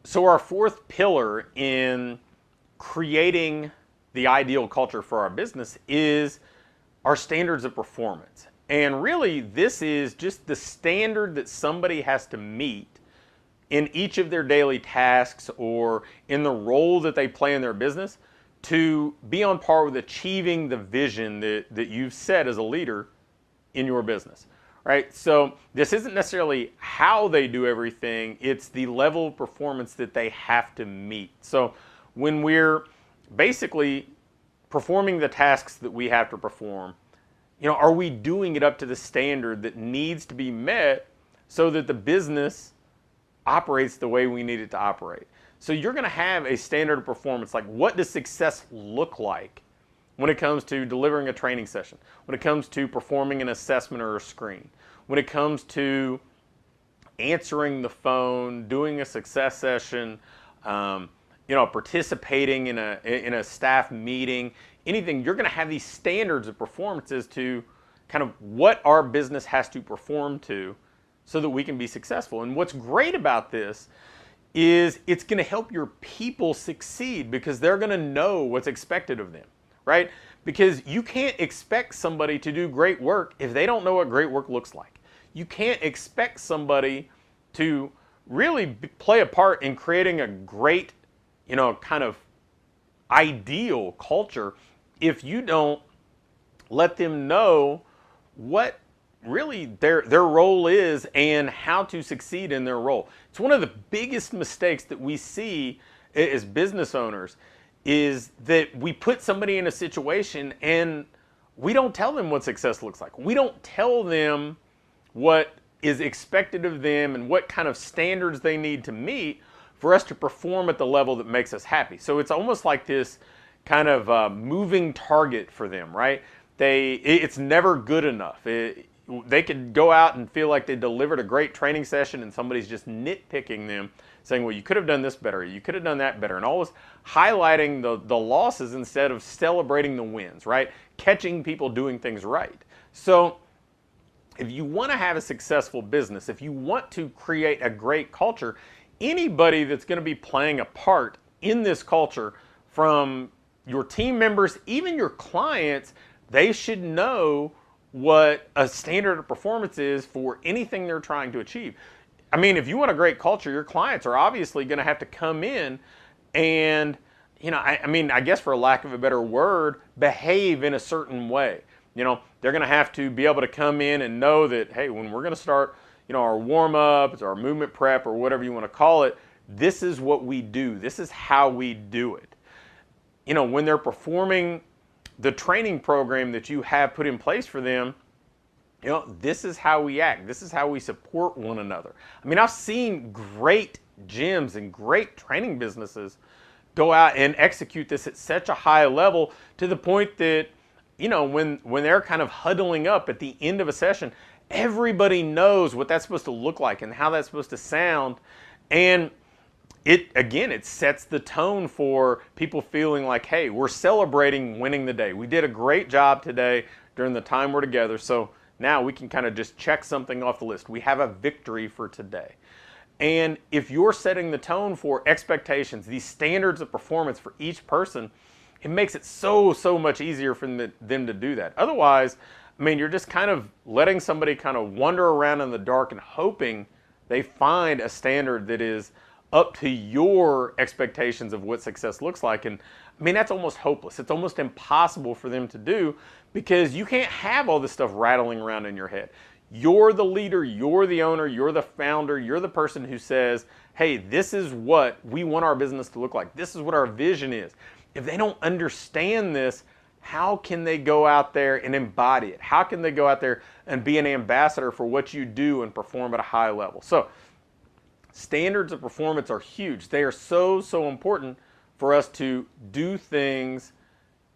So our fourth pillar in creating the ideal culture for our business is our standards of performance. And really, this is just the standard that somebody has to meet in each of their daily tasks or in the role that they play in their business to be on par with achieving the vision that you've set as a leader in your business. Right? So this isn't necessarily how they do everything, it's the level of performance that they have to meet. So when we're basically performing the tasks that we have to perform, are we doing it up to the standard that needs to be met so that the business operates the way we need it to operate? So you're going to have a standard of performance, like what does success look like when it comes to delivering a training session, when it comes to performing an assessment or a screen, when it comes to answering the phone, doing a success session, participating in a staff meeting, anything. You're going to have these standards of performances to kind of what our business has to perform to so that we can be successful. And what's great about this is it's going to help your people succeed because they're going to know what's expected of them, right? Because you can't expect somebody to do great work if they don't know what great work looks like. You can't expect somebody to really play a part in creating a great, kind of ideal culture if you don't let them know what really their role is and how to succeed in their role. It's one of the biggest mistakes that we see as business owners is that we put somebody in a situation and we don't tell them what success looks like. We don't tell them what is expected of them and what kind of standards they need to meet for us to perform at the level that makes us happy. So it's almost like this kind of moving target for them, right? It's never good enough. They could go out and feel like they delivered a great training session and somebody's just nitpicking them, saying, well, you could have done this better, you could have done that better, and always highlighting the losses instead of celebrating the wins, right? Catching people doing things right. So if you want to have a successful business, if you want to create a great culture, anybody that's going to be playing a part in this culture, from your team members, even your clients, they should know what a standard of performance is for anything they're trying to achieve. I mean, if you want a great culture, your clients are obviously going to have to come in and, I guess for lack of a better word, behave in a certain way. They're going to have to be able to come in and know that, hey, when we're going to start, our warm-ups, our movement prep, or whatever you want to call it, this is what we do. This is how we do it. When they're performing the training program that you have put in place for them, this is how we act. This is how we support one another. I mean, I've seen great gyms and great training businesses go out and execute this at such a high level to the point that, when they're kind of huddling up at the end of a session, everybody knows what that's supposed to look like and how that's supposed to sound. And it sets the tone for people feeling like, hey, we're celebrating winning the day. We did a great job today during the time we're together, so now we can kind of just check something off the list. We have a victory for today. And if you're setting the tone for expectations, these standards of performance for each person, it makes it so much easier for them to do that. Otherwise, you're just kind of letting somebody kind of wander around in the dark and hoping they find a standard that is up to your expectations of what success looks like. And that's almost hopeless. It's almost impossible for them to do because you can't have all this stuff rattling around in your head. You're the leader, you're the owner, you're the founder, you're the person who says, hey, this is what we want our business to look like. This is what our vision is. If they don't understand this, how can they go out there and embody it? How can they go out there and be an ambassador for what you do and perform at a high level? So standards of performance are huge. They are so important for us to do things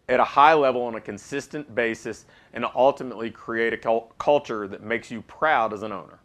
at a high level on a consistent basis and ultimately create a culture that makes you proud as an owner.